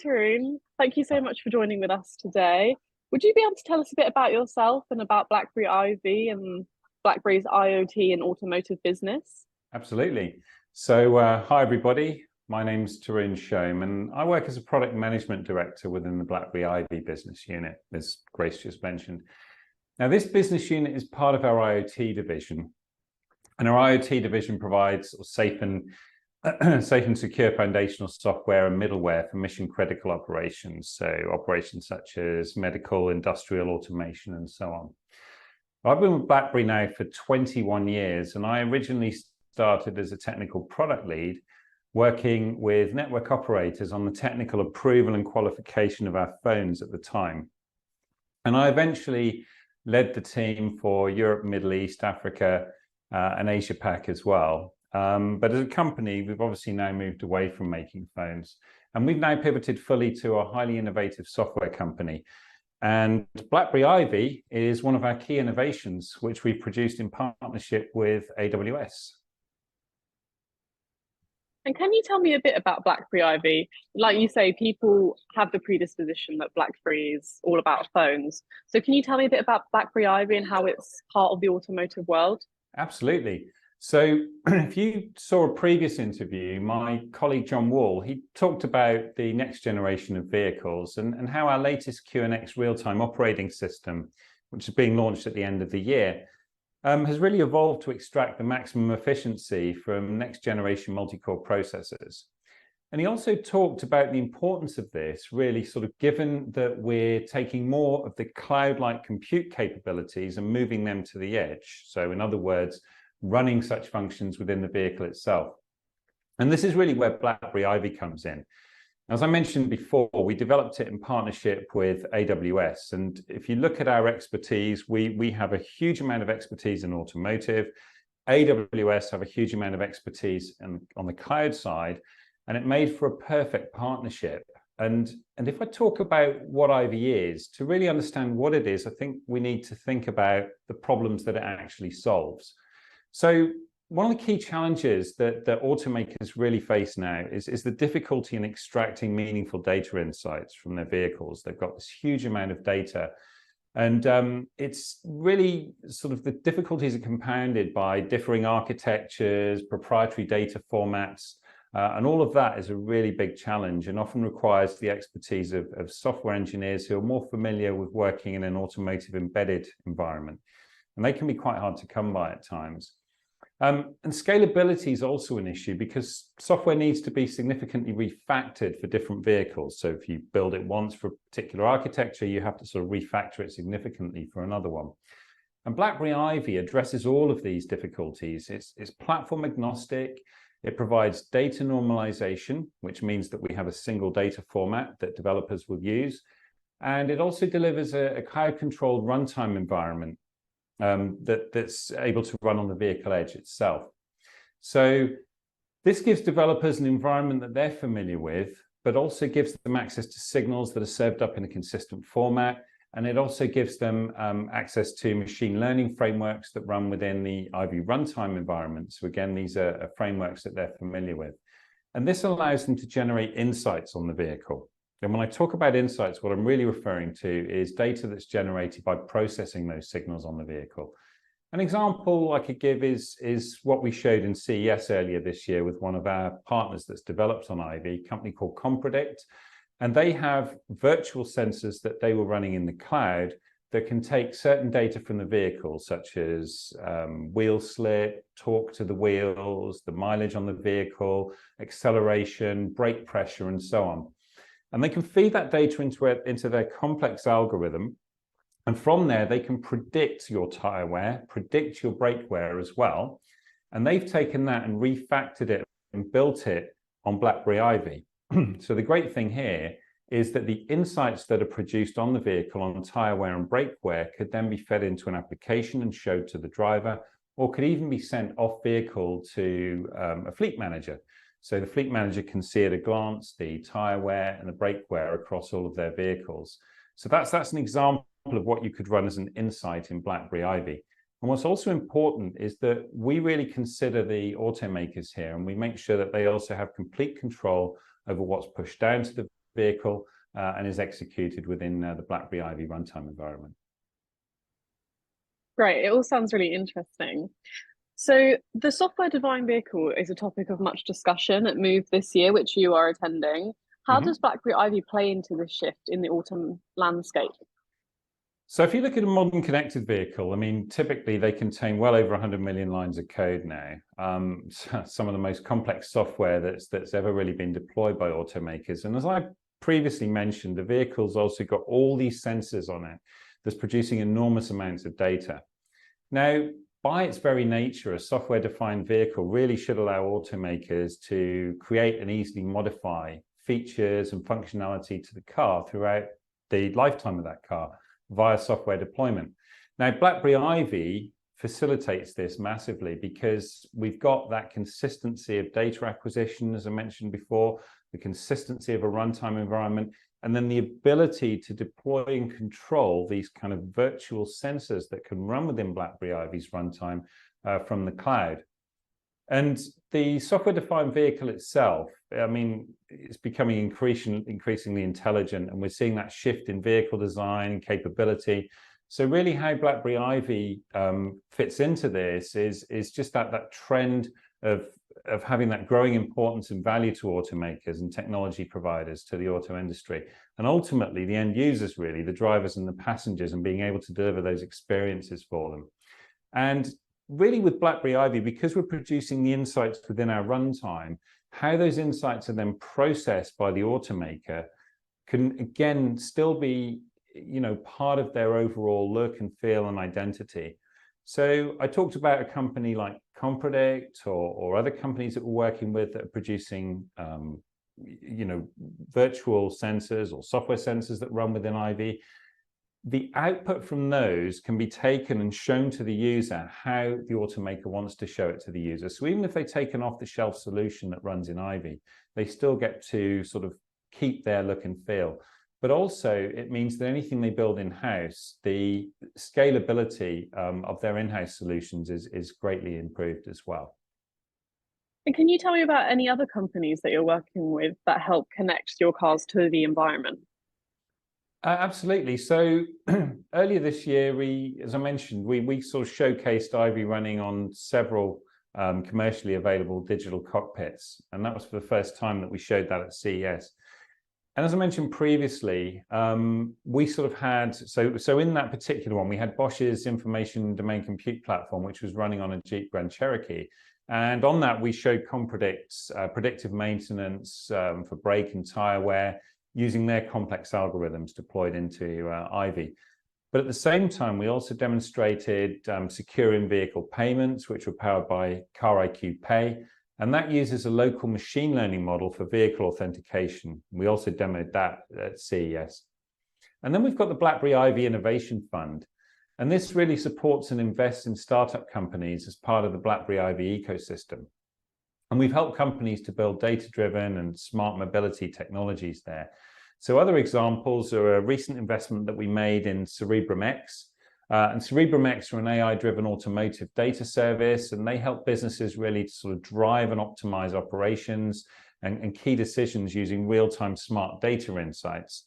Tarun. Thank you so much for joining with us today. Would you be able to tell us a bit about yourself and about Blackberry IVY and BlackBerry's IoT and automotive business? Absolutely. So, hi everybody. My name's Tarun Shome, and I work as a product management director within the Blackberry IVY business unit, as Grace just mentioned. Now, this business unit is part of our IoT division, and our IoT division provides safe and secure foundational software and middleware for mission-critical operations, so operations such as medical, industrial automation, and so on. I've been with BlackBerry now for 21 years, and I originally started as a technical product lead, working with network operators on the technical approval and qualification of our phones at the time. And I eventually led the team for Europe, Middle East, Africa, and Asia Pac as well. But as a company, we've obviously now moved away from making phones, and we've now pivoted fully to a highly innovative software company. And BlackBerry IVY is one of our key innovations, which we produced in partnership with AWS. And can you tell me a bit about BlackBerry IVY? Like you say, people have the predisposition that BlackBerry is all about phones. So can you tell me a bit about BlackBerry IVY and how it's part of the automotive world? Absolutely. So if you saw a previous interview, my colleague John Wall, he talked about the next generation of vehicles and how our latest QNX real-time operating system, which is being launched at the end of the year, has really evolved to extract the maximum efficiency from next generation multi-core processors. And he also talked about the importance of this, really sort of given that we're taking more of the cloud-like compute capabilities and moving them to the edge. So in other words, running such functions within the vehicle itself. And this is really where BlackBerry IVY comes in. As I mentioned before, we developed it in partnership with AWS. And if you look at our expertise, we have a huge amount of expertise in automotive. AWS have a huge amount of expertise on the cloud side, and it made for a perfect partnership. And if I talk about what IVY is, to really understand what it is, I think we need to think about the problems that it actually solves. So one of the key challenges that automakers really face now is the difficulty in extracting meaningful data insights from their vehicles. They've got this huge amount of data, and it's really sort of the difficulties are compounded by differing architectures, proprietary data formats, and all of that is a really big challenge and often requires the expertise of software engineers who are more familiar with working in an automotive embedded environment. And they can be quite hard to come by at times. And scalability is also an issue because software needs to be significantly refactored for different vehicles. So if you build it once for a particular architecture, you have to sort of refactor it significantly for another one. And BlackBerry IVY addresses all of these difficulties. It's platform agnostic. It provides data normalization, which means that we have a single data format that developers will use. And it also delivers a cloud-controlled runtime environment that's able to run on the vehicle edge itself. So this gives developers an environment that they're familiar with, but also gives them access to signals that are served up in a consistent format. And it also gives them access to machine learning frameworks that run within the IVY runtime environment. So again, these are frameworks that they're familiar with. And this allows them to generate insights on the vehicle. And when I talk about insights, what I'm really referring to is data that's generated by processing those signals on the vehicle. An example I could give is what we showed in CES earlier this year with one of our partners that's developed on IVY, a company called Compredict. And they have virtual sensors that they were running in the cloud that can take certain data from the vehicle, such as wheel slip, torque to the wheels, the mileage on the vehicle, acceleration, brake pressure, and so on. And they can feed that data into their complex algorithm. And from there, they can predict your tire wear, predict your brake wear as well. And they've taken that and refactored it and built it on BlackBerry IVY. So the great thing here is that the insights that are produced on the vehicle on tire wear and brake wear could then be fed into an application and showed to the driver, or could even be sent off vehicle to a fleet manager. So the fleet manager can see at a glance the tire wear and the brake wear across all of their vehicles. So that's an example of what you could run as an insight in BlackBerry IVY. And what's also important is that we really consider the automakers here, and we make sure that they also have complete control over what's pushed down to the vehicle and is executed within the BlackBerry IVY runtime environment. Great, it all sounds really interesting. So the software-defined vehicle is a topic of much discussion at Move this year, which you are attending. How does BlackBerry IVY play into this shift in the autumn landscape? So if you look at a modern connected vehicle, I mean, typically they contain well over 100 million lines of code now. Some of the most complex software that's ever really been deployed by automakers. And as I previously mentioned, the vehicle's also got all these sensors on it that's producing enormous amounts of data. Now, by its very nature, a software-defined vehicle really should allow automakers to create and easily modify features and functionality to the car throughout the lifetime of that car via software deployment. Now, BlackBerry IVY facilitates this massively because we've got that consistency of data acquisition, as I mentioned before, the consistency of a runtime environment, and then the ability to deploy and control these kind of virtual sensors that can run within BlackBerry IVY's runtime from the cloud. And the software-defined vehicle itself, I mean, it's becoming increasingly intelligent, and we're seeing that shift in vehicle design and capability. So really how BlackBerry IVY fits into this is just that trend of having that growing importance and value to automakers and technology providers to the auto industry. And ultimately, the end users, really, the drivers and the passengers, and being able to deliver those experiences for them. And really with BlackBerry IVY, because we're producing the insights within our runtime, how those insights are then processed by the automaker can again still be, you know, part of their overall look and feel and identity. So I talked about a company like Compredict or other companies that we're working with that are producing, you know, virtual sensors or software sensors that run within IVY. The output from those can be taken and shown to the user how the automaker wants to show it to the user. So even if they take an off-the-shelf solution that runs in IVY, they still get to sort of keep their look and feel. But also it means that anything they build in-house, the scalability of their in-house solutions is greatly improved as well. And can you tell me about any other companies that you're working with that help connect your cars to the environment? Absolutely. So earlier this year, as I mentioned, we sort of showcased IVY running on several commercially available digital cockpits. And that was for the first time that we showed that at CES. And as I mentioned previously, we sort of had, so in that particular one, we had Bosch's information domain compute platform, which was running on a Jeep Grand Cherokee. And on that, we showed Compredict's predictive maintenance for brake and tire wear, using their complex algorithms deployed into IVY. But at the same time, we also demonstrated secure in-vehicle payments, which were powered by Car IQ Pay. And that uses a local machine learning model for vehicle authentication. We also demoed that at CES. And then we've got the BlackBerry IVY Innovation Fund. And this really supports and invests in startup companies as part of the BlackBerry IVY ecosystem. And we've helped companies to build data-driven and smart mobility technologies there. So other examples are a recent investment that we made in CerebrumX. And CerebrumX are an AI-driven automotive data service, and they help businesses really to sort of drive and optimize operations and key decisions using real-time smart data insights.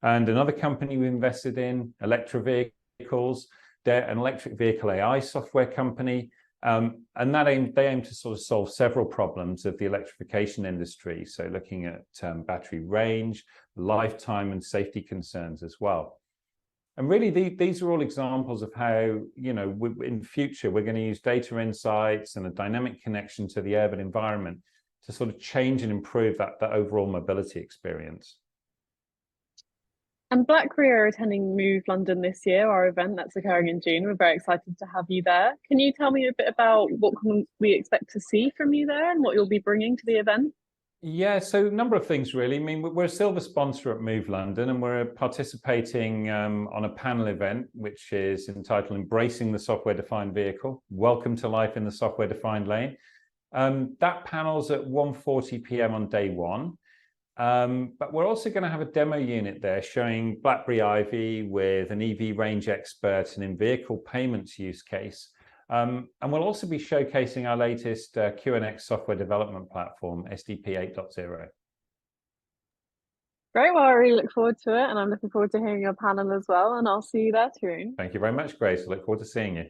And another company we invested in, Electra Vehicles, they're an electric vehicle AI software company. And they aim to sort of solve several problems of the electrification industry. So looking at battery range, lifetime and safety concerns as well. And really, these are all examples of how, you know, in future, we're going to use data insights and a dynamic connection to the urban environment to sort of change and improve that overall mobility experience. And BlackBerry are attending Move London this year, our event that's occurring in June. We're very excited to have you there. Can you tell me a bit about what can we expect to see from you there and what you'll be bringing to the event? Yeah, so a number of things really. I mean, we're a silver sponsor at Move London, and we're participating on a panel event, which is entitled Embracing the Software-Defined Vehicle, Welcome to Life in the Software-Defined Lane. That panel's at 1:40 p.m. on day one. But we're also going to have a demo unit there showing BlackBerry IVY with an EV range expert and in-vehicle payments use case. And we'll also be showcasing our latest QNX software development platform, SDP 8.0. Great. Well, I really look forward to it, and I'm looking forward to hearing your panel as well. And I'll see you there, Tarun. Thank you very much, Grace. I look forward to seeing you.